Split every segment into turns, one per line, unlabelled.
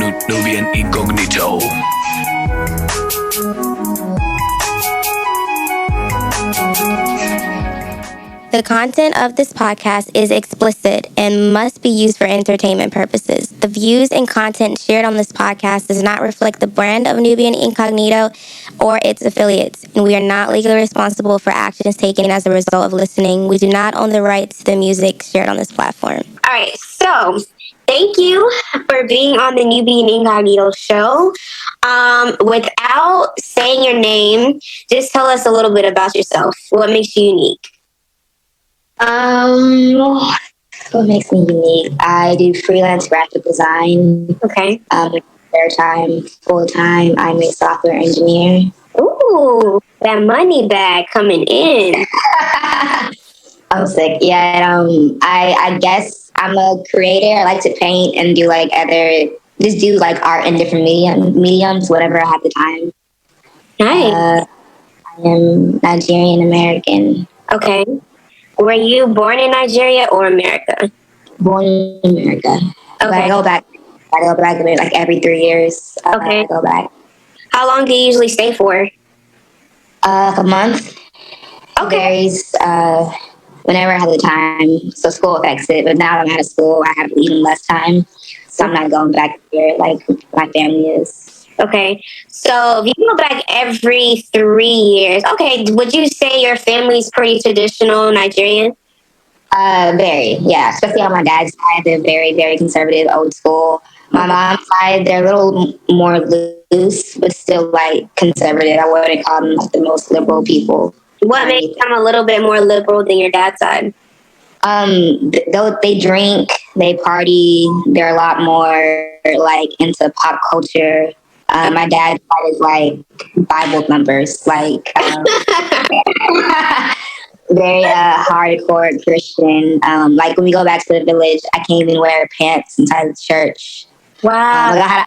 Nubian Incognito.
The content of this podcast is explicit and must be used for entertainment purposes. The views and content shared on this podcast does not reflect the brand of Nubian Incognito or its affiliates, and we are not legally responsible for actions taken as a result of listening. We do not own the rights to the music shared on this platform.
All right, so thank you for being on the Nubian Incognito show. Without saying your name, just tell us a little bit about yourself. What makes you unique?
What makes me unique? I do freelance graphic design.
Okay.
Spare time, full time, I'm a software engineer.
Ooh, that money bag coming in.
I'm sick. Yeah, I guess I'm a creator. I like to paint and do art in different mediums, whatever I have the time.
Nice.
I am Nigerian American.
Okay. Were you born in Nigeria or America?
Born in America. Okay. But I go back like every 3 years.
Okay.
I go back.
How long do you usually stay for?
A month.
Okay.
Varies whenever I have the time. So school affects it. But now that I'm out of school, I have even less time. So I'm not going back there like my family is.
Okay. So if you go back every 3 years, okay, would you say your family's pretty traditional Nigerian?
Very, yeah. Especially on my dad's side, they're very, very conservative, old school. My mom's side, they're a little more loose, but still like conservative. I wouldn't call them like the most liberal people.
What makes them a little bit more liberal than your dad's side?
They drink, they party. They're a lot more like into pop culture. My dad's side is like Bible numbers, like very hardcore Christian. Like when we go back to the village, I can't even wear pants inside the church.
Wow.
I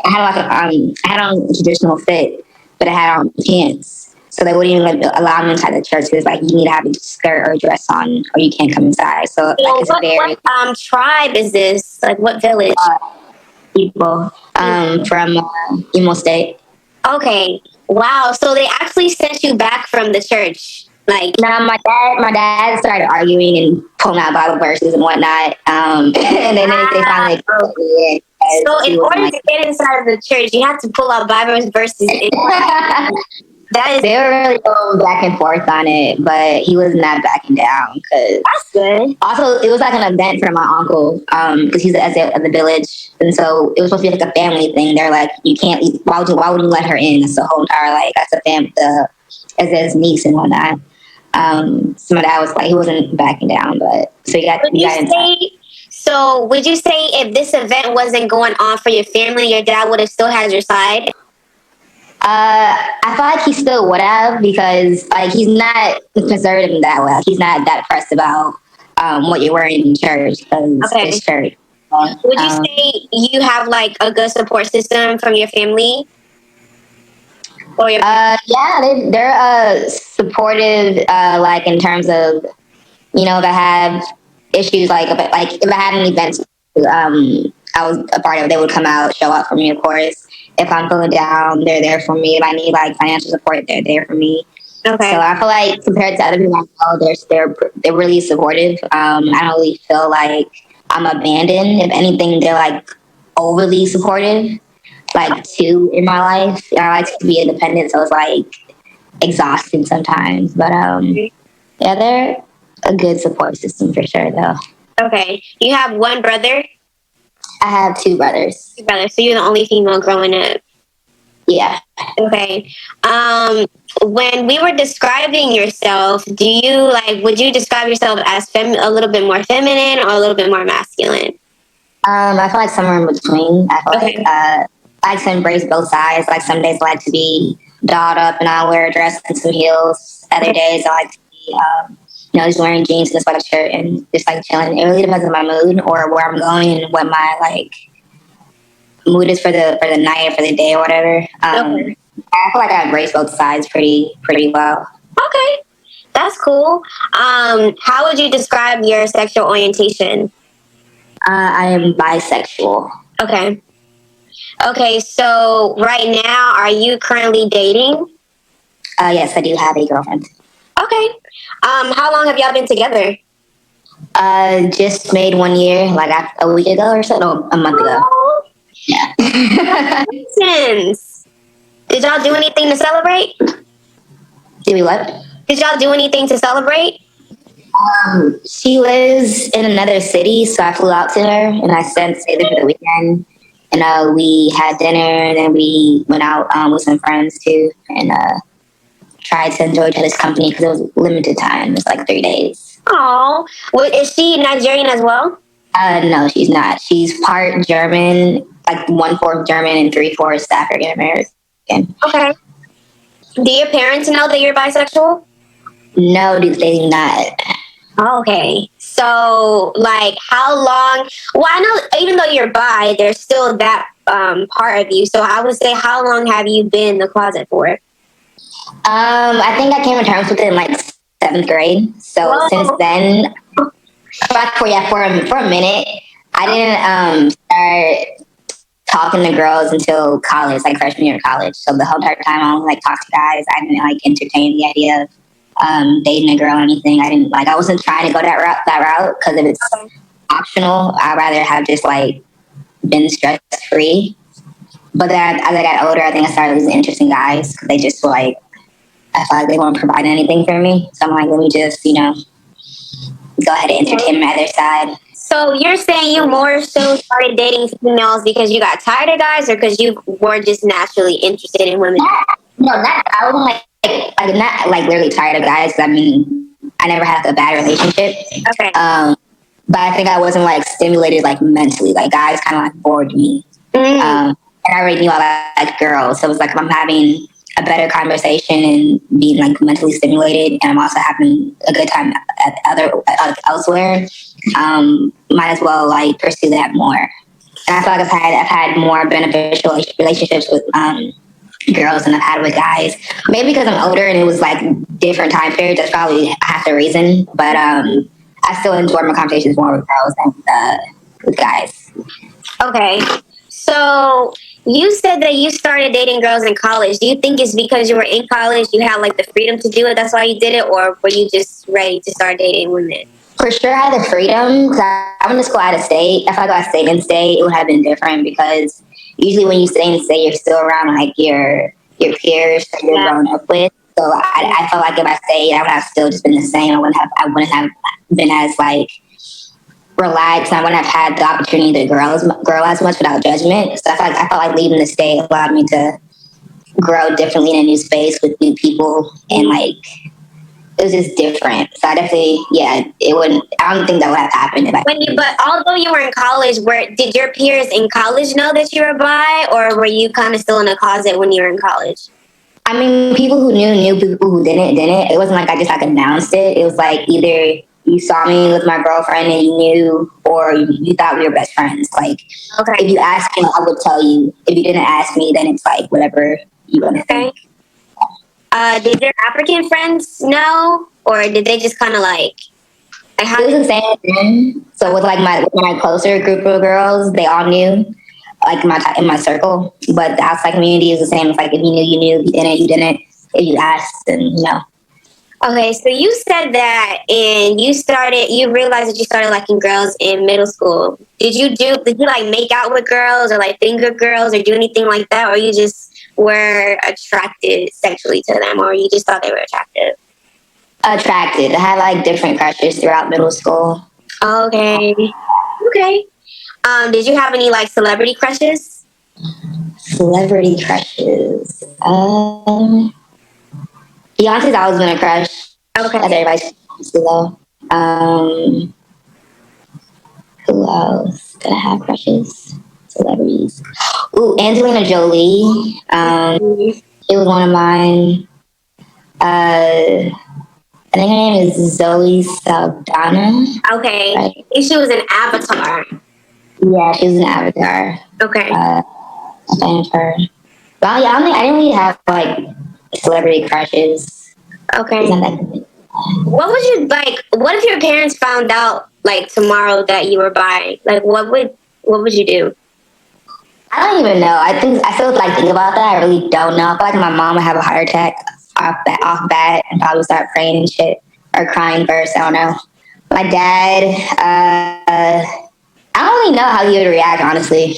had on a traditional fit, but I had on pants, so they wouldn't even allow me inside the church because like you need to have a skirt or a dress on, or you can't come inside. So like it's
what tribe is this? Like what village?
People from Imo State.
Okay. Wow. So they actually sent you back from the church. Like,
now, my dad started arguing and pulling out Bible verses and whatnot. And then they finally.
So in order to get inside of the church, you have to pull out Bible verses.
They were really going back and forth on it, but he was not backing down.
That's good.
Also, it was like an event for my uncle because he's the SJ of the village, and so it was supposed to be like a family thing. They're like, you can't. Why would you let her in? That's the whole entire that's a family. As niece and whatnot. So my dad was like, he wasn't backing down, but so he got.
So would you say if this event wasn't going on for your family, your dad would have still had your side?
I feel like he still would have because like he's not conservative in that way. Like, he's not that pressed about what you're wearing in church because it's church.
Would you say you have like a good support system from your family? Or your
yeah, they're supportive. Like in terms of if I have issues, like if I had an event, I was a part of it, they would come out, show up for me, of course. If I'm feeling down, they're there for me. If I need like financial support, they're there for me.
Okay.
So I feel like compared to other people I know, they're really supportive. I don't really feel like I'm abandoned. If anything, they're like overly supportive, like too in my life. I like to be independent, so it's like exhausting sometimes. But yeah, they're a good support system for sure, though.
Okay. You have one brother?
I have two brothers.
Two brothers. So you're the only female growing up?
Yeah.
Okay. When we were describing yourself, would you describe yourself as a little bit more feminine or a little bit more masculine?
I feel like somewhere in between. I feel like I like to embrace both sides. Like some days I like to be dolled up and I wear a dress and some heels. Other days I like to be just wearing jeans and a sweatshirt and just like chilling. It really depends on my mood or where I'm going and what my mood is for the night or for the day or whatever. I feel like I embrace both sides pretty well.
Okay, that's cool. How would you describe your sexual orientation?
I am bisexual.
Okay. Okay, so right now, are you currently dating?
Yes, I do have a girlfriend.
Okay. How long have y'all been together?
Just made 1 year, like a week ago or so. No, a month ago.
Oh,
Yeah.
since. Did y'all do anything to celebrate?
Did we what?
Did y'all do anything to celebrate?
She lives in another city, so I flew out to her and I stayed there for the weekend. And we had dinner, and then we went out with some friends too, and tried to enjoy each other's company because it was limited time. It was like 3 days.
Oh, is she Nigerian as well?
No, she's not. She's part German, like 1/4 German and 3/4 African American.
Okay. Do your parents know that you're bisexual?
No, they do not.
Okay. So, like, how long? Well, I know even though you're bi, there's still that part of you. So, I would say, how long have you been in the closet for?
I think I came to terms with it in like 7th grade. So
Whoa.
since then, for a minute, I didn't start talking to girls until college, like freshman year of college. So the whole entire time I only like talk to guys. I didn't like entertain the idea of dating a girl or anything. I wasn't trying to go that route because if it's optional, I'd rather have just like been stress free. But then as I got older, I think I started losing interest in guys. They just were like, I felt like they weren't providing anything for me. So I'm like, let me just, go ahead and entertain my other side.
So you're saying you more so started dating females because you got tired of guys, or because you were just naturally interested in women?
I wasn't like not like literally tired of guys. I mean, I never had a bad relationship.
Okay.
But I think I wasn't like stimulated like mentally. Like guys kind of like bored me. And I already knew I liked girls, so it was like if I'm having a better conversation and being like mentally stimulated, and I'm also having a good time elsewhere, might as well like pursue that more. And I feel like I've had more beneficial relationships with girls than I've had with guys. Maybe because I'm older and it was like different time periods. That's probably half the reason. But I still enjoy my conversations more with girls than with guys.
Okay. So you said that you started dating girls in college. Do you think it's because you were in college, you had like the freedom to do it, that's why you did it, or were you just ready to start dating women?
For sure, I had the freedom because I went to school out of state. I feel like if I stayed in state, it would have been different because usually when you stay in state, you're still around like your peers that you're growing up with. So I felt like if I stayed, I would have still just been the same. I wouldn't have been as like relaxed. I wouldn't have had the opportunity to grow as much without judgment. So I felt like leaving the state allowed me to grow differently in a new space with new people, and like it was just different. So I definitely, it wouldn't. I don't think that would have happened if I.
But although you were in college, did your peers in college know that you were bi, or were you kind of still in a closet when you were in college?
I mean, people who knew, people who didn't. It wasn't like I just like announced it. It was like either you saw me with my girlfriend and you knew, or you thought we were best friends. Like,
okay,
if you asked me, I would tell you. If you didn't ask me, then it's like whatever you want to think.
Did your African friends know, or did they just kind of like
it was the same thing. So with like my closer group of girls, they all knew, like in my circle. But the outside community is the same. It's like if you knew, you knew. If you didn't, you didn't. If you asked, then you know.
Okay, so you said that, and you realized that you started liking girls in middle school. Did you like make out with girls or like finger girls or do anything like that, or you just were attracted sexually to them, or you just thought they were attractive?
Attracted. I had like different crushes throughout middle school.
Okay. Did you have any like celebrity crushes?
Celebrity crushes. Beyonce's always been a crush.
Okay.
As everybody's though. Who else did I have crushes? Celebrities. Ooh, Angelina Jolie. She was one of mine. I think her name is Zoe Saldana.
Okay.
Right?
She was an Avatar.
Yeah, she was an Avatar.
Okay.
A fan of her. Well, yeah, I didn't really have like celebrity crushes.
Okay. What would you like? What if your parents found out like tomorrow that you were bi? Like, what would you do?
I don't even know. I still like think about that. I really don't know. I feel like my mom would have a heart attack off bat and probably start praying and shit or crying first. I don't know. My dad, I don't really know how he would react, honestly.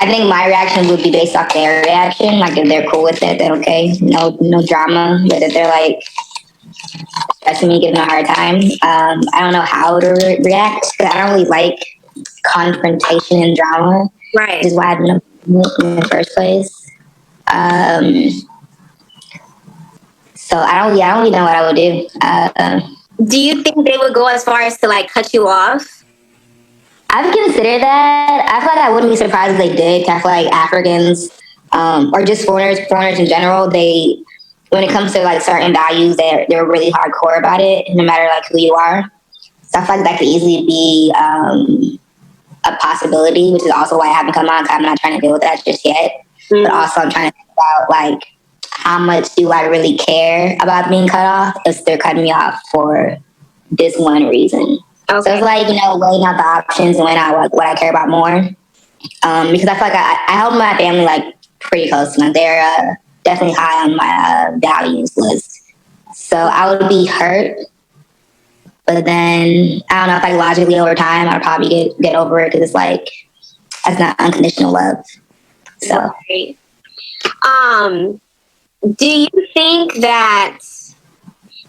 I think my reaction would be based off their reaction. Like if they're cool with it, then okay, no drama. But if they're like stressing me, giving me a hard time, I don't know how to react because I don't really like confrontation and drama.
Right.
Which is why I didn't in the first place. So I don't really know what I would do.
Do you think they would go as far as to like cut you off?
I've considered that. I feel like I wouldn't be surprised if they did. I feel like Africans, or just foreigners in general, when it comes to like certain values, they're really hardcore about it, no matter like who you are. So I feel like that could easily be a possibility, which is also why I haven't come on. Cause I'm not trying to deal with that just yet. Mm-hmm. But also I'm trying to think about like how much do I really care about being cut off if they're cutting me off for this one reason. Okay. So it's like, weighing out the options and weighing out what I care about more. Because I feel like I hold my family like pretty close to me. They're definitely high on my values list. So I would be hurt. But then, I don't know, if like logically over time, I'd probably get over it because it's like, that's not unconditional love. So.
Right. Do you think that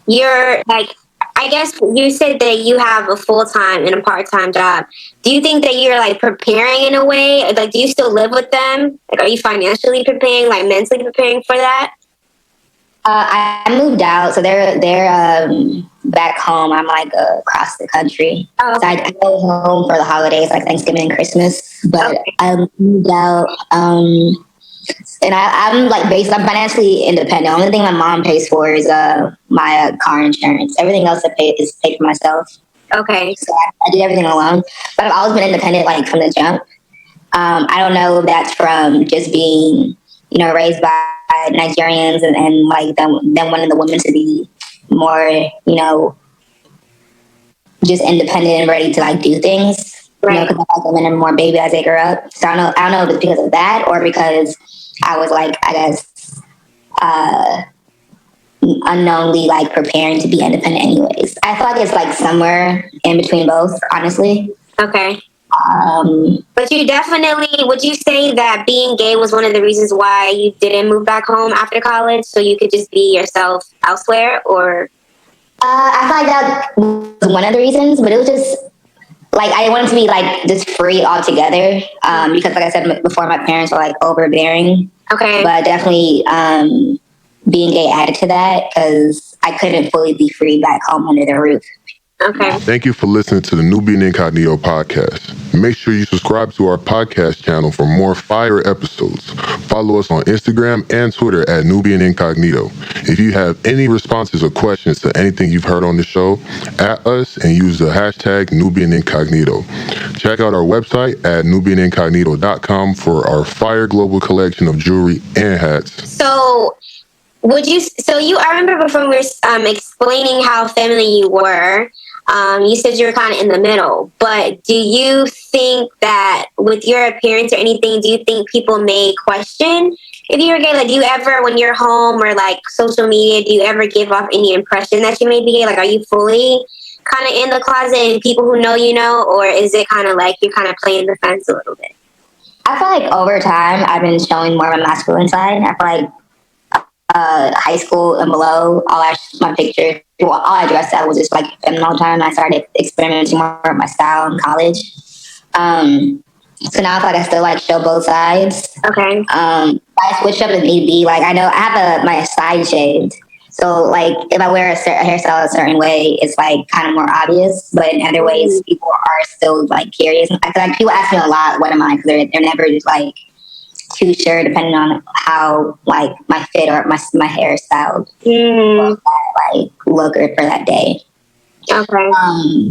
you're like, I guess you said that you have a full-time and a part-time job. Do you think that you're like preparing in a way? Like, do you still live with them? Like, are you financially preparing, like mentally preparing for that?
I moved out, so they're back home. I'm like across the country. Oh, okay. So I go home for the holidays, like Thanksgiving and Christmas. But okay. I moved out, and I'm I'm financially independent. The only thing my mom pays for is my car insurance. Everything else is paid for myself. Okay. So I do everything alone. But I've always been independent, like from the jump. I don't know if that's from just being, raised by Nigerians and like them wanting the women to be more, just independent and ready to like do things. Right. Because I like women are more baby as they grow up. So I don't know if it's because of that or because I was like, I guess, unknowingly like preparing to be independent anyways. I feel like it's like somewhere in between both, honestly. Okay.
But you definitely, would you say that being gay was one of the reasons why you didn't move back home after college so you could just be yourself elsewhere, or?
I feel like that was one of the reasons, but it was just like I wanted to be like just free altogether because like I said before, my parents were like overbearing. Okay. But definitely being gay added to that because I couldn't fully be free back home under their roof.
Okay.
Thank you for listening to the Nubian Incognito podcast. Make sure you subscribe to our podcast channel for more fire episodes. Follow us on Instagram and Twitter at Nubian Incognito. If you have any responses or questions to anything you've heard on the show, at us and use the hashtag Nubian Incognito. Check out our website at nubianincognito.com for our fire global collection of jewelry and hats.
So I remember before we were explaining how feminine you were, you said you were kind of in the middle, but do you think that with your appearance or anything, do you think people may question if you're gay? Like, do you ever, when you're home or like social media, do you ever give off any impression that you may be gay? Like, are you fully kind of in the closet and people who know, or is it kind of like you're kind of playing the fence a little bit?
I feel like over time, I've been showing more of my masculine side. I feel like high school and below, all I dressed up was just like feminine all the time. I started experimenting more with my style in college. So now I feel like I still like show both sides. Okay. I switch up if need be. Like I know I have my side shaved. So like if I wear a hairstyle a certain way, it's like kind of more obvious. But in other ways, people are still like curious. I feel like people ask me a lot, what am I? Because they're never just like too sure, depending on how like my fit or my hairstyle like look for that day. Okay.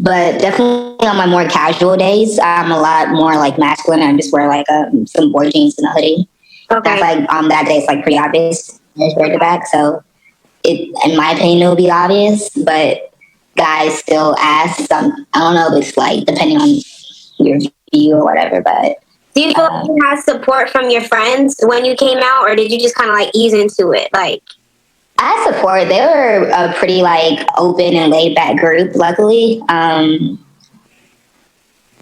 But definitely on my more casual days, I'm a lot more like masculine. I just wear like some board jeans and a hoodie. Okay. That's like on that day, it's like pretty obvious. There's hair at the back, so it, in my opinion, it will be obvious. But guys still ask. I don't know if it's like depending on your view or whatever. But
do you feel like you had support from your friends when you came out, or did you just kind of like ease into it? Like,
I had support. They were a pretty like open and laid back group, luckily.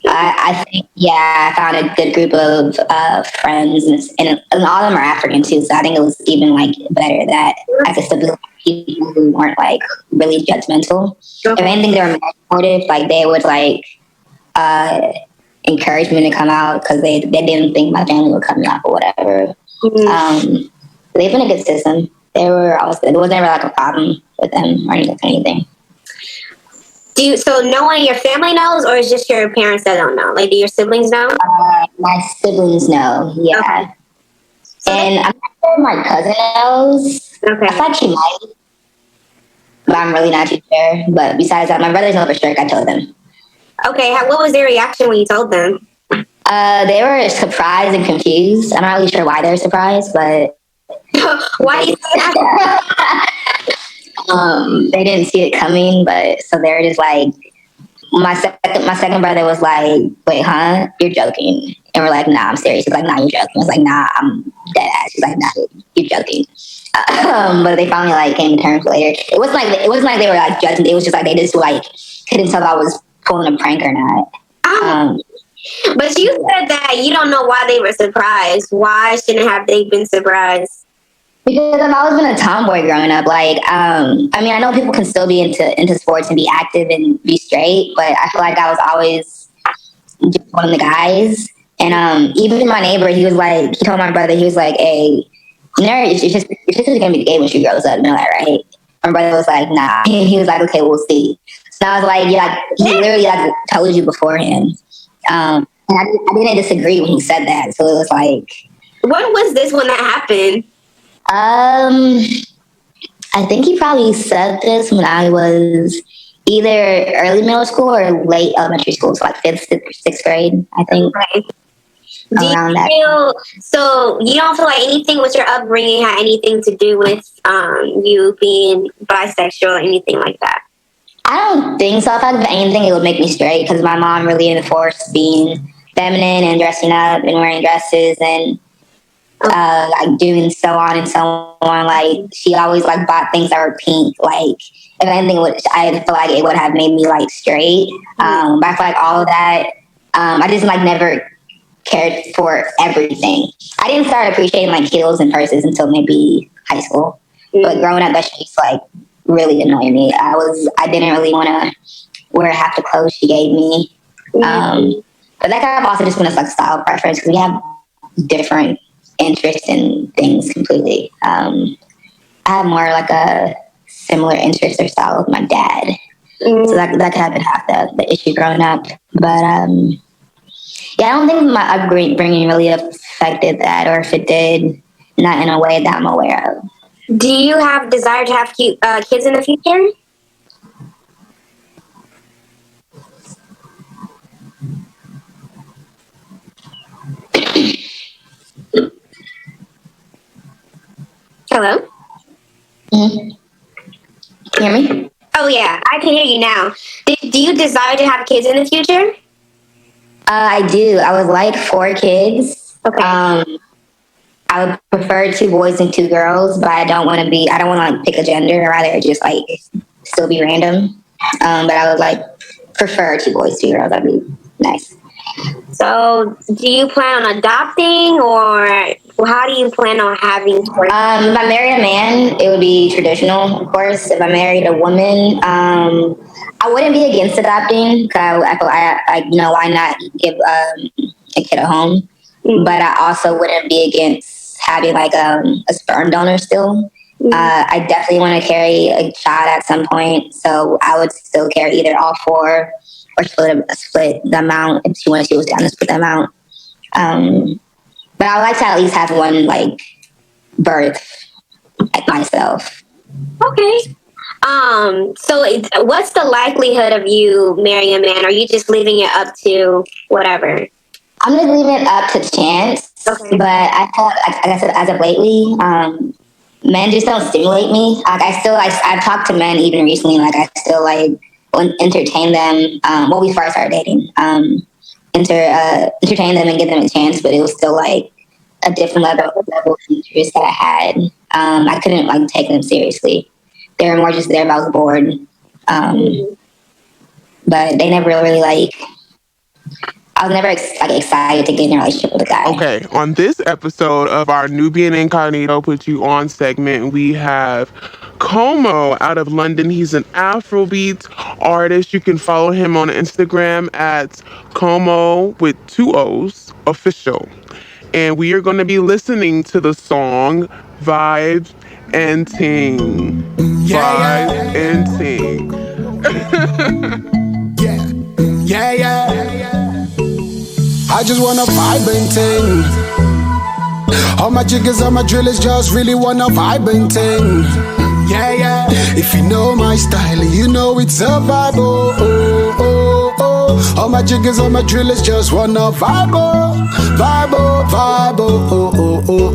I think, I found a good group of friends, and all of them are African too. So I think it was even like better that I could still be with people who weren't like really judgmental. If anything, they were more supportive. Like they would like encourage me to come out because they didn't think my family would cut me off or whatever. They've been a good system. They were always good. There was never like a problem with them or anything.
So no one in your family knows, or is just your parents that don't know? Like, do your siblings know?
My siblings know, yeah. Okay. And I'm not sure my cousin knows.
Okay.
I thought she might, but I'm really not too sure. But besides that, my brothers know for sure. I told them. Okay,
what was their reaction when you told them?
They were surprised and confused. I'm not really sure why they were surprised, but
why do you say that?
They didn't see it coming, but so they're just like, my second brother was like, wait, huh? You're joking. And we're like, nah, I'm serious. He's like, nah, you're joking. I was like, nah, I'm dead ass. He's like, nah, you're joking. But they finally like came to terms later. It wasn't like they were like judging. It was just like they just like couldn't tell if I was pulling a prank or not.
But you said that you don't know why they were surprised. Why shouldn't have they been surprised?
Because I've always been a tomboy growing up. Like, I mean, I know people can still be into sports and be active and be straight, but I feel like I was always just one of the guys. And even my neighbor, he told my brother, he was like, hey, your sister's gonna be gay when she grows up. You know that, right? My brother was like, nah. He was like, okay, we'll see. So I was like, yeah, he literally like told you beforehand. And I didn't disagree when he said that. So it was like,
when was this when that happened?
I think he probably said this when I was either early middle school or late elementary school, so like 5th, 6th grade, I think.
Okay. So you don't feel like anything with your upbringing had anything to do with you being bisexual or anything like that?
I don't think so. I thought if anything, it would make me straight because my mom really enforced being feminine and dressing up and wearing dresses and like doing so on and so on. Like she always like bought things that were pink. Like if anything, I feel like it would have made me like straight. But I feel like all of that, I just like never cared for everything. I didn't start appreciating like heels and purses until maybe high school. But growing up, that shit used to like really annoy me. I didn't really want to wear half the clothes she gave me. But that kind of also just been a like style preference because we have different interests in things completely. I have more like a similar interest or style with my dad. So that could have been half the issue growing up. But I don't think my upbringing really affected that, or if it did, not in a way that I'm aware of.
Do you have desire to have kids in the future? Hello?
Mm-hmm. Can you hear me?
Oh, yeah. I can hear you now. Do you desire to have kids in the future?
I do. I would like 4 kids.
Okay.
I would prefer 2 boys and 2 girls, but I don't want to like pick a gender. I'd rather just like still be random. But I would like prefer 2 boys, 2 girls. That'd be nice.
So do you plan on adopting, or how do you plan on having kids?
If I married a man, it would be traditional, of course. If I married a woman, I wouldn't be against adopting because I why not give a kid a home? But I also wouldn't be against having like a sperm donor still. I definitely want to carry a child at some point, so I would still carry either all 4 or split the amount if she was down to split the amount. But I would like to at least have one like birth like myself.
Okay. So what's the likelihood of you marrying a man? Or are you just leaving it up to whatever?
I'm just leaving it up to chance. Okay. But I feel like I said, as of lately, men just don't stimulate me. Like I've talked to men even recently. Like I still like entertain them. When we first started dating, and entertain them and give them a chance, but it was still like a different level of interest that I had. I couldn't like take them seriously. They were more just there if I was bored. But they never really like. I was never excited to get in a relationship with a guy.
Okay, on this episode of our Nubian Incognito Put You On segment, we have Como out of London. He's an Afrobeat artist. You can follow him on Instagram at Como with 2 O's official. And we are going to be listening to the song Vibe and Ting. Vibe and Ting.
Yeah. I just wanna vibe and ting. All my jiggers, all my drillers just really wanna vibe and ting. Yeah. If you know my style, you know it's a vibe. Oh. All my jiggers, all my drillers just wanna vibe. Vibe.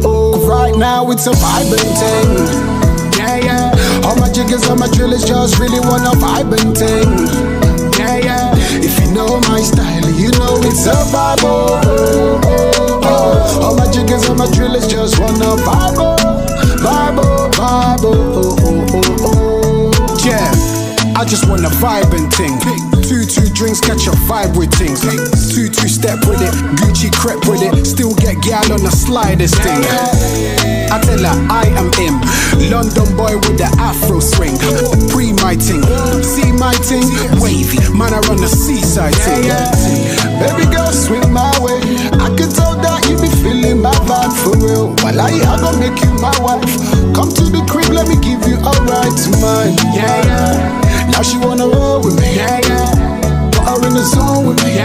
Oh. Right now it's a vibe and ting. Yeah. All my jiggers, all my drillers just really wanna vibe and ting. Yeah. If you know my style, you know it's a vibe. All my jiggers, all my drillers just wanna vibe. Yeah, I just wanna vibe and ting. 2 drinks, catch a vibe with things. 2 step with it, Gucci crepe with it. Still get gal on the sliders thing. I tell her I am him, London boy with the Afro swing. Pre my ting, see my ting, wavy, man I run the seaside ting. Baby girl swing my way, I can tell that you be feeling my vibe for real. Well I gonna make you my wife. Come to the crib, let me give you a ride to mine. Yeah. Now she wanna roll with me. Put her in the zone with me.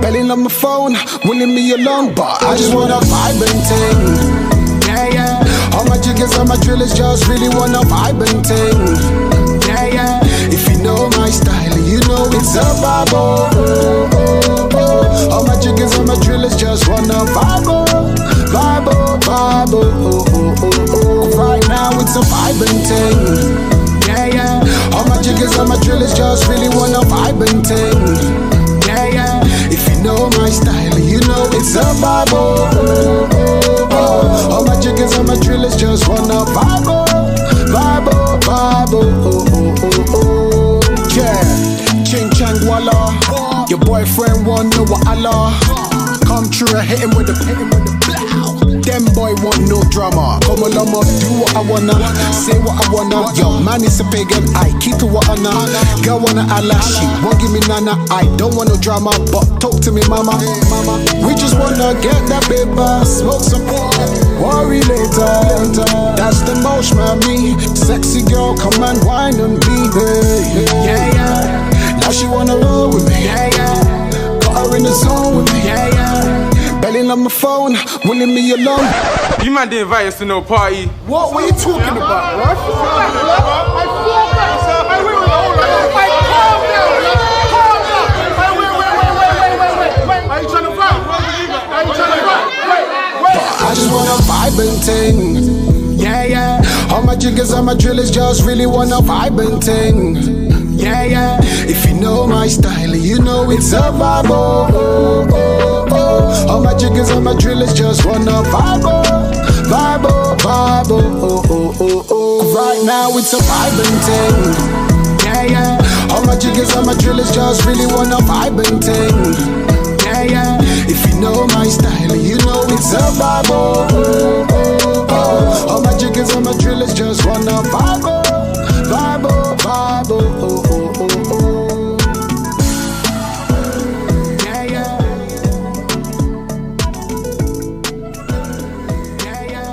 Belly on my phone, willing me along, but I just wanna vibe and ting. All my jiggers, all my drillers just really wanna vibe and ting. If you know my style, you know it's a vibe. All my jiggers, all my drillers just wanna vibe. Right now it's a vibe and ting. All my jiggers, all my drillers just really wanna vibe and ting. If you know my style, you know it's a vibe. All my jiggers, all my drillers just wanna vibe. Yeah, ching chang walla. Your boyfriend want know what Allah. Come true, hit him with the blow. Them boy want no drama. Come along, do what I wanna, say what I wanna. Yo, man is a pagan, I keep it what I know. Girl wanna alashi, won't give me nana. I don't want no drama, but talk to me, mama. We just wanna get that paper, smoke some worry later. That's the most, mommy. Sexy girl, come and whine on me, baby. Yeah. Now she wanna roll with me. Put her in the zone with me. Belly on my phone, willing me alone.
You man didn't invite us to no party.
What were you talking about, bro?
Are you trying to vibe?
I just wanna vibe and ting. Yeah. All my jiggers, all my drillers just really wanna vibe and ting. Yeah. If you know my style, you know it's a vibe. All my jiggers, all my drillers just wanna vibe. Right now it's a vibe and ting. All my jiggers, all my drillers just really wanna vibe and ting. If you know my style, you know it's a vibe. All my jiggers, all my drillers just wanna vibe.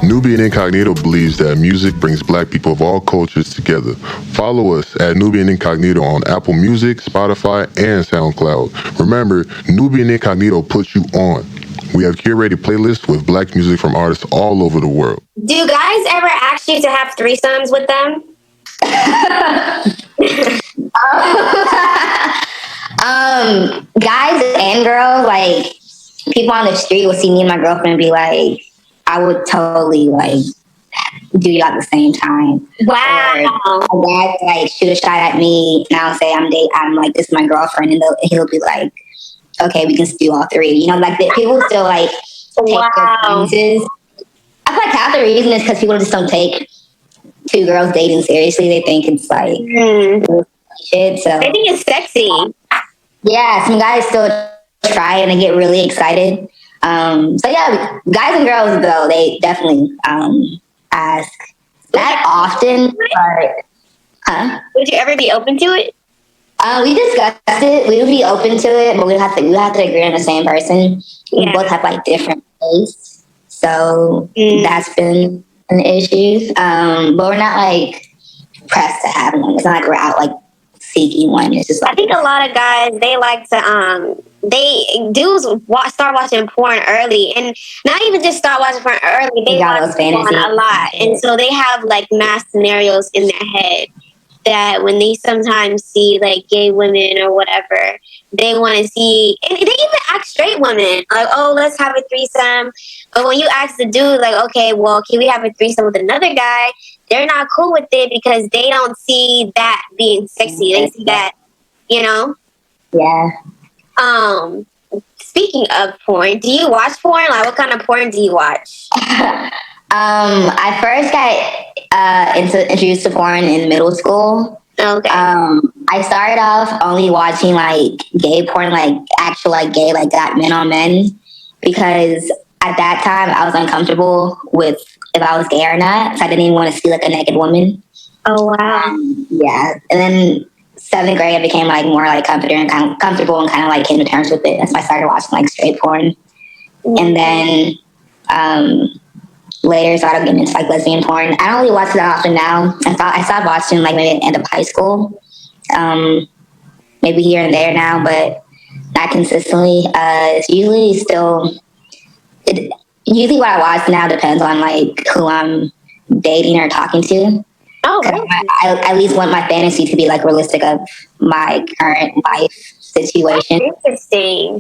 Nubian Incognito believes that music brings black people of all cultures together. Follow us at Nubian Incognito on Apple Music, Spotify, and SoundCloud. Remember, Nubian Incognito puts you on. We have curated playlists with black music from artists all over the world.
Do guys ever ask you to have threesomes with them?
Guys and girls, like people on the street will see me and my girlfriend and be like, I would totally like do you at the same time.
Wow.
Or a guy would, like shoot a shot at me and I'll say I'm like, this is my girlfriend, and he'll be like, okay, we can do all three. You know, like people still like take their chances. I feel like half the reason is because people just don't take two girls dating seriously. They think it's like shit. So
I think it's sexy.
Yeah, some guys still try and they get really excited. So yeah, guys and girls though, they definitely ask that often. But,
would you ever be open to it?
We discussed it. We would be open to it, but we have to agree on the same person. We both have like different tastes, so that's been an issue. But we're not like pressed to have one. It's not like we're out like seeking one. It's just like,
I think a lot of guys, they like to start watching porn early, and not even just start watching porn early. They watch porn a lot, and so they have like mass scenarios in their head that when they sometimes see like gay women or whatever, they want to see, and they even ask straight women like, "Oh, let's have a threesome." But when you ask the dude, like, "Okay, well, can we have a threesome with another guy?" They're not cool with it because they don't see that being sexy. They see that, you know.
Yeah.
Speaking of porn, do you watch porn? Like, what kind of porn do you watch?
I first got introduced to porn in middle school.
Okay.
I started off only watching like gay porn, like actual like gay, like got men on men, because at that time I was uncomfortable with if I was gay or not, so I didn't even want to see like a naked woman.
Oh wow.
Yeah, and then 7th grade I became like more like comfortable and kind of like came to terms with it. That's why I started watching like straight porn, and then later started getting into like lesbian porn. I don't really watch it that often now. I stopped watching like maybe at the end of high school, maybe here and there now, but not consistently. It's usually still. Usually what I watch now depends on like who I'm dating or talking to.
Oh,
I at least want my fantasy to be like realistic of my current life situation.
Interesting.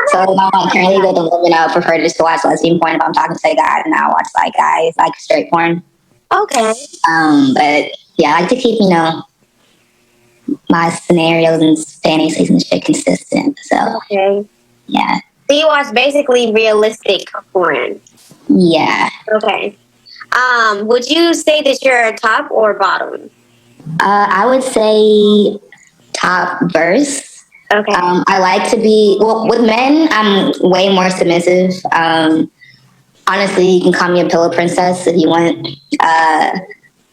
So if I'm like currently with a woman, I would prefer just to watch lesbian porn. If I'm talking to a guy, then I'll watch like guys, like straight porn.
Okay.
But yeah, I like to keep, my scenarios and fantasies and shit consistent. So
okay.
Yeah.
So you watch basically realistic porn.
Yeah.
Okay. Would you say that you're top or bottom?
I would say top verse.
Okay.
I like to be, well, with men, I'm way more submissive. Honestly, you can call me a pillow princess if you want.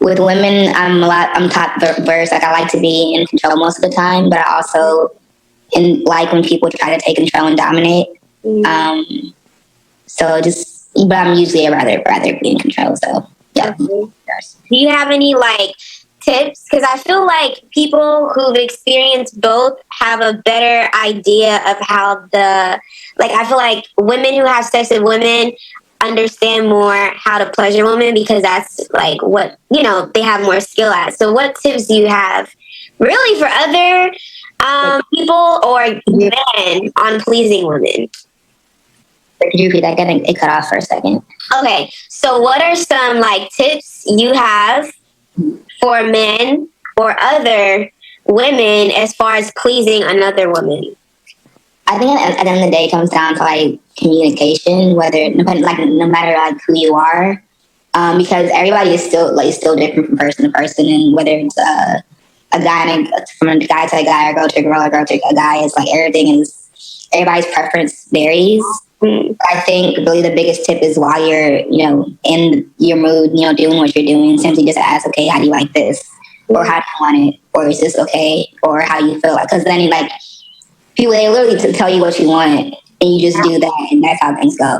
With women, I'm top verse. Like I like to be in control most of the time, but I also like when people try to take control and dominate. But I'm usually rather be in control. So yeah.
Okay. Do you have any like tips? Because I feel like people who've experienced both have a better idea of how I feel like women who have sex with women understand more how to pleasure women because that's like what, they have more skill at. So what tips do you have really for other people or men on pleasing women?
Could you repeat that again? It cut off for a second.
Okay, so what are some like tips you have for men or other women as far as pleasing another woman?
I think at the end of the day, it comes down to like communication, no matter like who you are, because everybody is still different from person to person, and whether it's a guy from a guy to a guy or girl to a girl or girl to a guy, it's like everybody's preference varies. I think really the biggest tip is while you're, in your mood, doing what you're doing, simply just ask, okay, how do you like this? Or how do you want it? Or is this okay? Or how do you feel? Because then people, they literally tell you what you want and you just do that and that's how things go.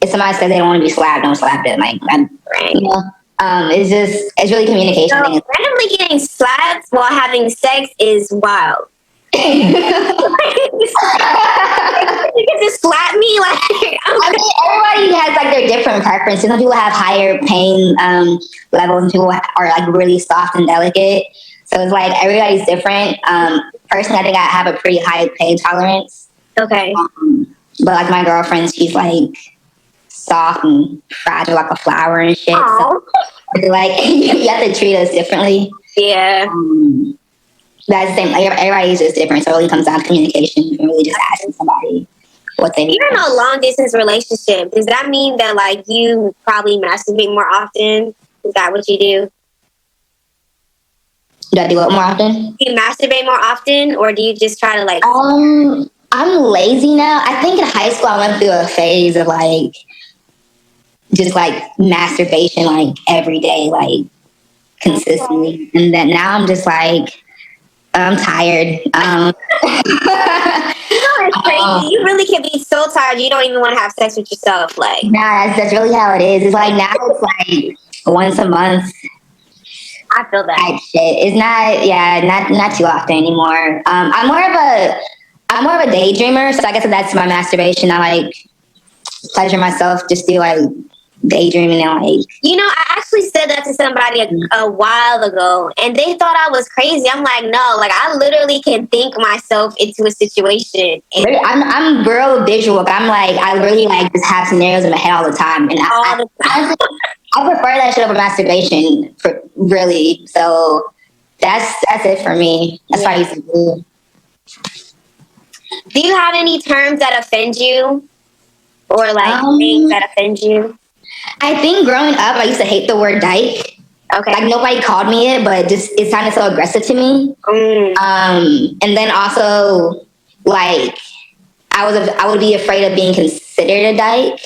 If somebody says they don't want to be slapped, don't slap them. It's really communication.
So randomly getting slapped while having sex is wild. You can just slap me
everybody has their different preferences. Some people have higher pain levels, and people are really soft and delicate. So it's everybody's different. Personally, I think I have a pretty high pain tolerance.
Okay.
But my girlfriend, she's soft and fragile like a flower and shit.
Aww.
So you have to treat us differently.
Yeah.
That's the same. Like, everybody's just different. So it really comes down to communication and really just asking somebody what they
You're in a long distance relationship. Does that mean that like you probably masturbate more often? Is that what you do?
Do I do it more often?
Do you masturbate more often, or do you just try to like?
I'm lazy now. I think in high school I went through a phase of like just like masturbation like every day, like consistently, and then now I'm just like I'm tired.
It's crazy. You really can be so tired you don't even want to have sex with yourself. Like,
Nah, that's really how it is. It's like now it's like once a month.
I feel that.
Type shit. It's not too often anymore. I'm more of a daydreamer, so I guess that's my masturbation. I like pleasure myself, just do like daydreaming and like.
You know, I actually said that to somebody a while ago, and they thought I was crazy. I'm like, no, like I literally can think myself into a situation. And
I'm real visual. I'm like, I really like just have scenarios in my head all the time, and I prefer that shit over masturbation, really. So that's it for me. That's what I used to do.
Do you have any terms that offend you, or like things that offend you?
I think growing up, I used to hate the word dyke.
Okay.
Like nobody called me it, but just it sounded so aggressive to me. And then also, like, I would be afraid of being considered a dyke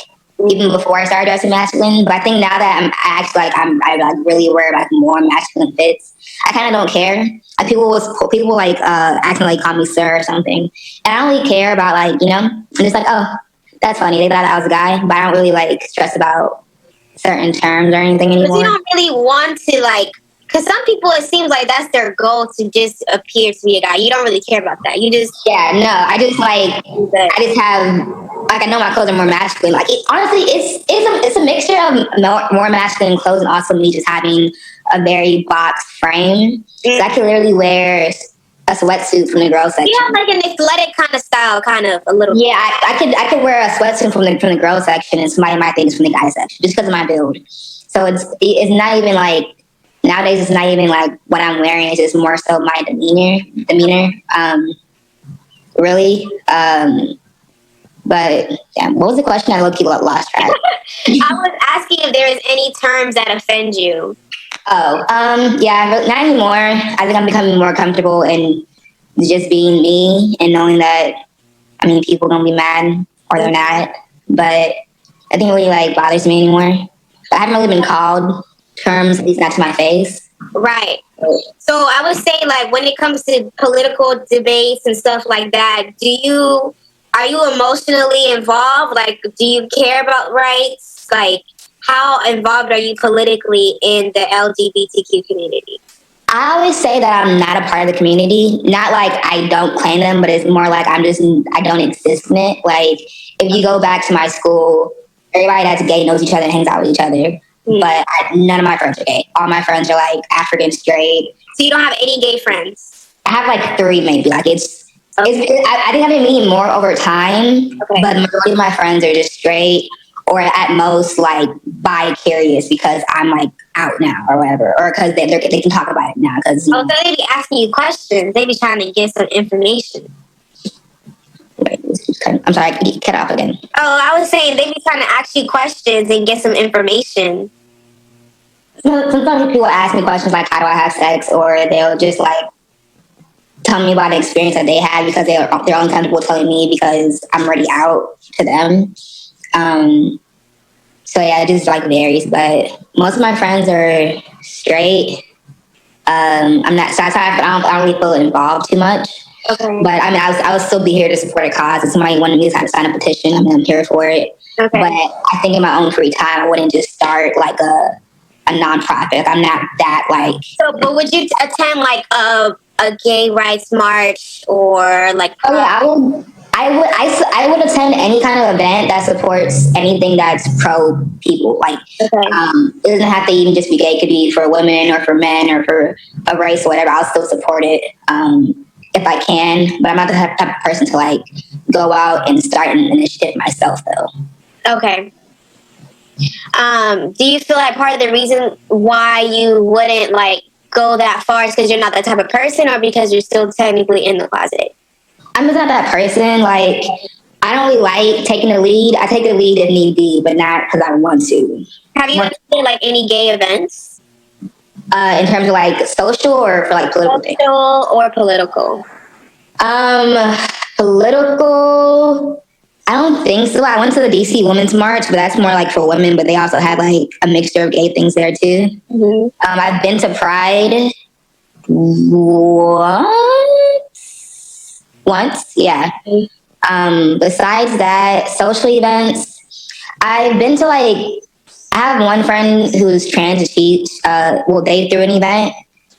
even before I started dressing masculine. But I think now that I really wear like more masculine fits, I kind of don't care. Like people like acting like call me sir or something, and I don't really care about like, you know. I'm just like, oh, that's funny. They thought I was a guy, but I don't really like stress about certain terms or anything anymore.
You don't really want to like, because some people it seems like that's their goal to just appear to be a guy. You don't really care about that. You just
I just have like I know my clothes are more masculine. Like honestly, it's a mixture of more masculine clothes and also me just having a very boxed frame. So I can literally wear a sweatsuit from the girls section.
Yeah, like an athletic kind of style, kind of a little.
Yeah, I could wear a sweatsuit from the girls section, and somebody might think it's from the guys section just because of my build. So it's not even like nowadays. It's not even like what I'm wearing. It's just more so my demeanor. Really. But yeah, what was the question? I low-key lost track.
I was asking if there is any terms that offend you.
Yeah, not anymore. I think I'm becoming more comfortable in just being me and knowing that, I mean, people don't be mad or they're not, but I think it really like bothers me anymore. I haven't really been called terms, at least not to my face.
Right. So I would say like when it comes to political debates and stuff like that, are you emotionally involved? Like, do you care about rights? Like, how involved are you politically in the LGBTQ community?
I always say that I'm not a part of the community. Not like I don't claim them, but it's more like I don't exist in it. Like, if you go back to my school, everybody that's gay knows each other and hangs out with each other. But none of my friends are gay. All my friends are like African straight.
So you don't have any gay friends?
I have like 3 maybe. Like I think I've been meeting more over time, but the majority of my friends are just straight or at most like bi-curious because I'm like out now or whatever, or because they can talk about it now. Because
so they be asking you questions. They be trying to get some information.
I'm sorry, you cut off again.
Oh, I was saying they be trying to ask you questions and get some information.
Sometimes people ask me questions like, how do I have sex? Or they'll just like tell me about the experience that they had because they're uncomfortable telling me because I'm already out to them. So yeah, it just like varies, but most of my friends are straight. I'm not satisfied, but I don't really feel involved too much.
Okay.
But I mean, I would still be here to support a cause. If somebody wanted me to sign a petition, I mean, I'm here for it.
Okay.
But I think in my own free time, I wouldn't just start like a nonprofit. Like, I'm not that like.
So, but would you attend like a gay rights march or like?
Oh yeah, I would attend any kind of event that supports anything that's pro people. Like, it doesn't have to even just be gay. It could be for women or for men or for a race or whatever. I'll still support it if I can. But I'm not the type of person to like go out and start an initiative myself, though.
Okay. Do you feel like part of the reason why you wouldn't like go that far because you're not that type of person, or because you're still technically in the closet?
I'm just not that person. Like, I don't really like taking the lead. I take the lead if need be, but not because I want to.
Have you attended like any gay events?
In terms of like social or for like political things?
Social or political?
Political. I don't think so. I went to the DC Women's March, but that's more like for women. But they also had like a mixture of gay things there too.
Mm-hmm.
I've been to Pride once, yeah. Besides that, social events, I've been to like. I have one friend who's trans, and they threw an event.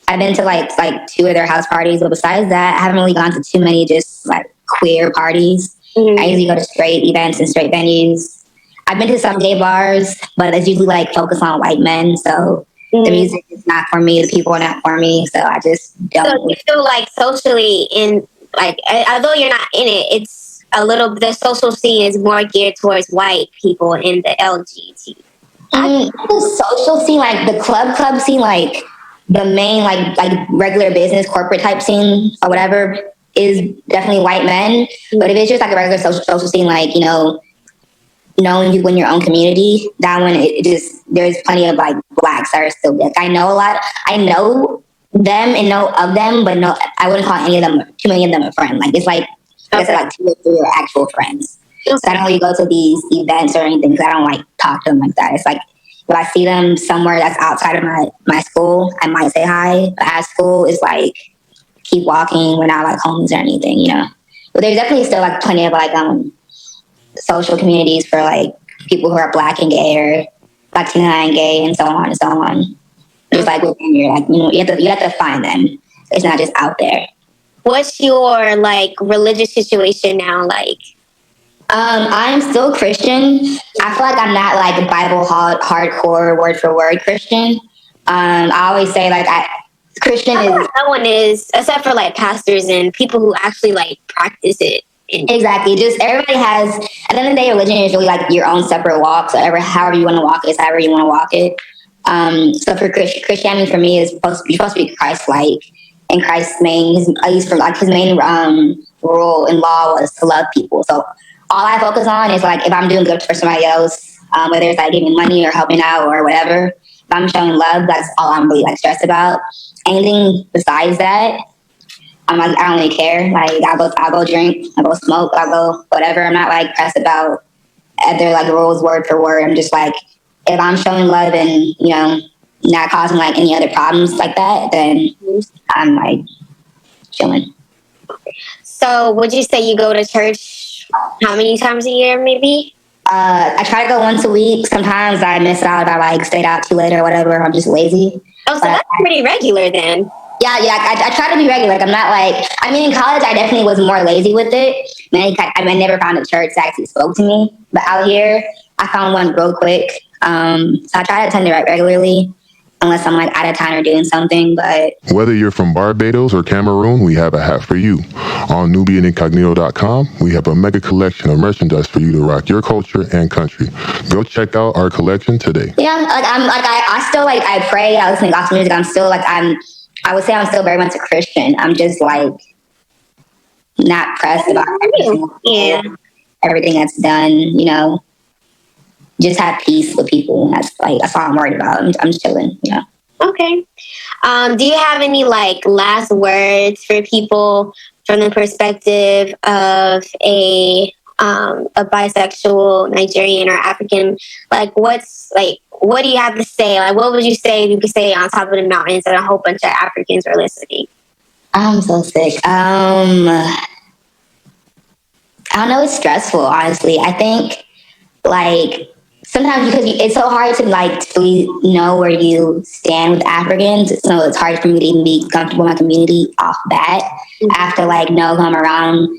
I've been to like 2 of their house parties, but besides that, I haven't really gone to too many just like queer parties. Mm-hmm. I usually go to straight events and straight venues. I've been to some gay bars, but it's usually like focused on white men. So the music is not for me. The people are not for me. So I just don't.
So you feel like socially in like, although you're not in it, it's a little. The social scene is more geared towards white people in the LGBT.
The social scene, like the club scene, like the main like regular business corporate type scene or whatever, is definitely white men. But if it's just like a regular social scene, like, knowing people in your own community, that one, there's plenty of like blacks that are still like, I know them and know of them, but no, I wouldn't call too many of them a friend. Like, it's like, I said, like 2 or 3 are actual friends. So I don't really go to these events or anything because I don't like talk to them like that. It's like, if I see them somewhere that's outside of my school, I might say hi. But at school, it's like, keep walking. We're not like homies or anything, But there's definitely still like plenty of like social communities for like people who are black and gay or Latina and gay and so on and so on. Just like within your like, you have to find them. It's not just out there.
What's your like religious situation now like?
I'm still Christian. I feel like I'm not like Bible hardcore word for word Christian. I always say like Christian is.
No one is, except for like pastors and people who actually like practice it.
Exactly. Just everybody has. At the end of the day, religion is really like your own separate walk. So however you want to walk it, however you want to walk it. So for Christianity, for me, is supposed to be Christ-like, and Christ's main, his main rule in law was to love people. So all I focus on is like if I'm doing good for somebody else, whether it's like giving money or helping out or whatever. If I'm showing love, that's all I'm really like stressed about. Anything besides that, I'm like, I don't really care. Like I'll go drink, I'll go smoke, I'll go whatever. I'm not like pressed about other like rules word for word. I'm just like, if I'm showing love and not causing like any other problems like that, then I'm like chilling.
So would you say you go to church how many times a year maybe?
I try to go once a week. Sometimes I miss out if I like stayed out too late or whatever. I'm just lazy.
Oh, so that's pretty regular then.
Yeah. I try to be regular. Like I'm not like. I mean, in college, I definitely was more lazy with it. I never found a church that actually spoke to me. But out here, I found one real quick. So I try to attend it regularly, unless I'm like out of town or doing something. But
whether you're from Barbados or Cameroon, we have a hat for you. On NubianIncognito.com, we have a mega collection of merchandise for you to rock your culture and country. Go check out our collection today.
Yeah, like I still like I pray. I listen to gospel music. I'm still like I would say I'm still very much a Christian. I'm just like not pressed about everything that's done. Just have peace with people. That's all I'm worried about. I'm just chilling.
Okay. Do you have any like last words for people from the perspective of a bisexual Nigerian or African? Like, what do you have to say? Like, what would you say if you could say on top of the mountains and a whole bunch of Africans are listening?
I'm so sick. I don't know. It's stressful, honestly. I think like sometimes because it's so hard to like really know where you stand with Africans, so it's hard for me to even be comfortable in my community off bat. I have to like know who I'm around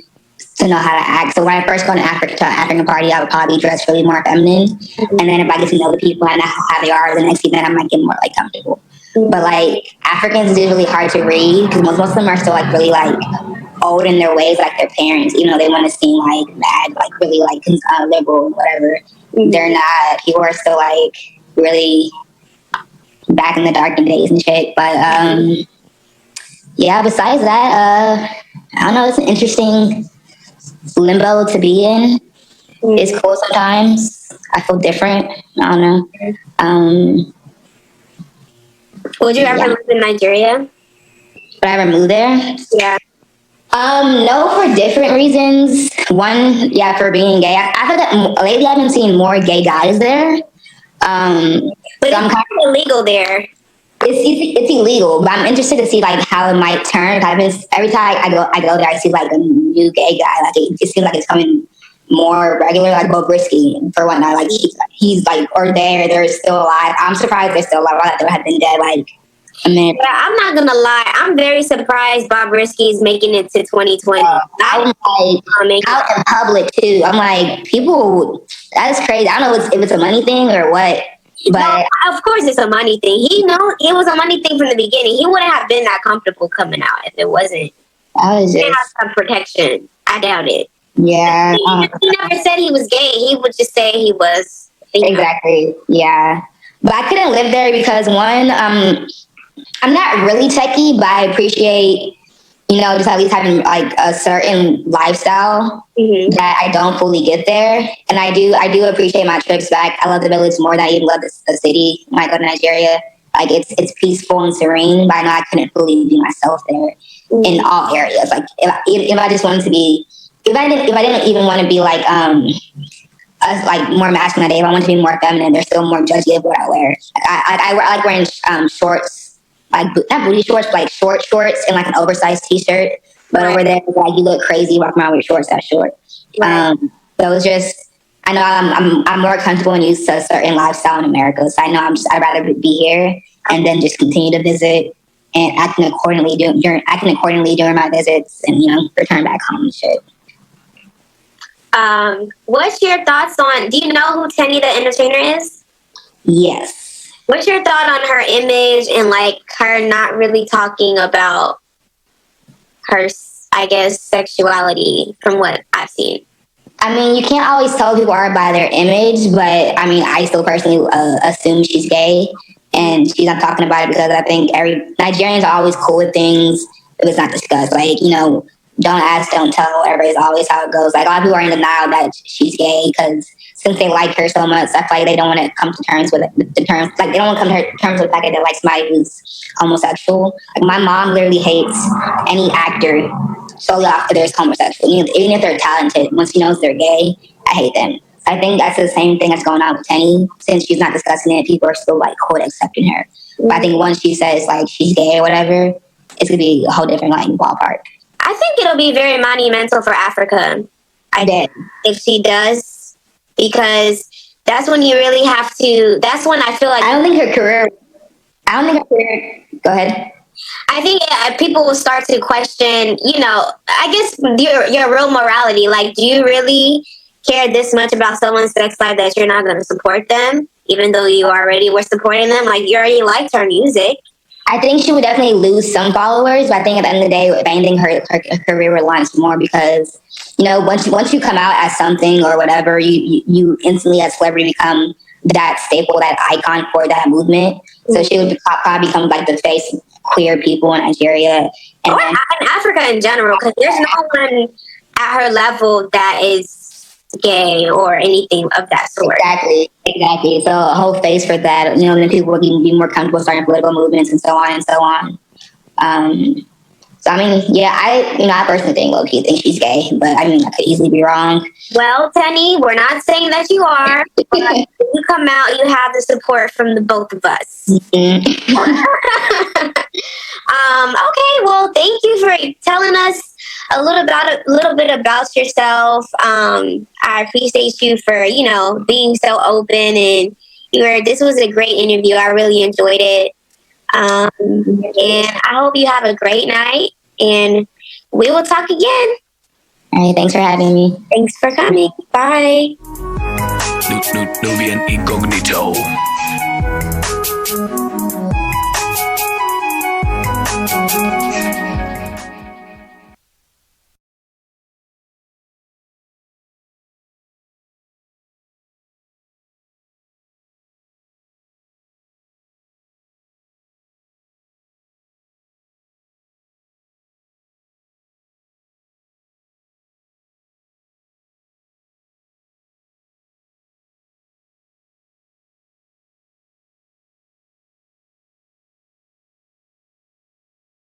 to know how to act. So when I first go to an African party, I would probably dress really more feminine, and then if I get to know the people and how they are, the next event I might get more like comfortable. But like Africans is really hard to read because most of them are still like really like old in their ways, like their parents, even though they want to seem like mad, like really like liberal, whatever. They're not. People are still like really back in the darkened days and shit. But yeah, besides that, I don't know, it's an interesting limbo to be in. It's cool sometimes. I feel different. I don't know.
Would you ever live in Nigeria?
Would I ever move there?
Yeah.
No, for different reasons. One, yeah, for being gay. I feel that lately I've been seeing more gay guys there.
But
so
it's illegal there.
It's illegal, but I'm interested to see like how it might turn. Every time I go there, I see like a new gay guy. Like it seems like it's coming more regular, like Bobrisky for whatnot. Like he's like, or they're still alive. I'm surprised they're still alive. I thought they had been dead like a minute.
Yeah, I'm not gonna lie. I'm very surprised Bobrisky is making it to 2020.
I'm like out in public too. I'm like, people, that's crazy. I don't know if it's a money thing or what. But
no, of course it's a money thing. He knew it was a money thing from the beginning. He wouldn't have been that comfortable coming out if it wasn't. He have some protection. I doubt it.
Yeah.
He never said he was gay. He would just say he was.
Exactly. Yeah. But I couldn't live there because one, I'm not really techie, but I appreciate, just at least having like a certain lifestyle that I don't fully get there. And I do appreciate my trips back. I love the village more than I even love the city when I go to Nigeria. Like it's peaceful and serene, but I know I couldn't fully be myself there in all areas. Like if I just wanted to be, if I didn't even want to be like more masculine, if I wanted to be more feminine, there's still more judgy of what I wear. I like wearing shorts. Like not booty shorts, but like short shorts and like an oversized t-shirt. But over there, like you look crazy walking around with your shorts that short. Right. So it's just, I know I'm more comfortable and used to a certain lifestyle in America. So I know I'd rather be here and then just continue to visit and acting accordingly during my visits and return back home and shit.
What's your thoughts on? Do you know who Tenny the Entertainer is?
Yes.
What's your thought on her image and like her not really talking about her, I guess, sexuality from what I've seen?
I mean, you can't always tell people are by their image, but I mean, I still personally assume she's gay and she's not talking about it because I think Nigerians are always cool with things if it's not discussed. Like, don't ask, don't tell, whatever is always how it goes. Like a lot of people are in denial that she's gay because since they like her so much, I feel like they don't want to come to terms with the terms. Like they don't want to come to terms with the fact that they like somebody who's homosexual. Like my mom literally hates any actor solely off of their homosexual. Even if they're talented, once she knows they're gay, I hate them. I think that's the same thing that's going on with Tenny. Since she's not discussing it, people are still like quote accepting her. But I think once she says like she's gay or whatever, it's gonna be a whole different like ballpark.
I think it'll be very monumental for Africa. If she does. Because that's when you really have to, that's when I feel like...
I don't think her career... Go ahead.
I think people will start to question, I guess your real morality. Like, do you really care this much about someone's sex life that you're not going to support them, even though you already were supporting them? Like, you already liked her music.
I think she would definitely lose some followers, but I think at the end of the day, if anything, her career would launch more because... once you come out as something or whatever, you instantly as celebrity become that staple, that icon for that movement. So she would probably become like the face of queer people in Nigeria.
Or in Africa in general, because there's no one at her level that is gay or anything of that sort.
Exactly. So a whole face for that, then people would be more comfortable starting political movements and so on and so on. So, I mean, yeah, I personally think low-key think she's gay, but I mean, I could easily be wrong.
Well, Tenny, we're not saying that you are. But when you come out, you have the support from the both of us. Okay, well, thank you for telling us a little bit about yourself. I appreciate you for, being so open, and this was a great interview. I really enjoyed it. And I hope you have a great night, and we will talk again.
All right, thanks for having me.
Thanks for coming. Bye.
Nubian Incognito.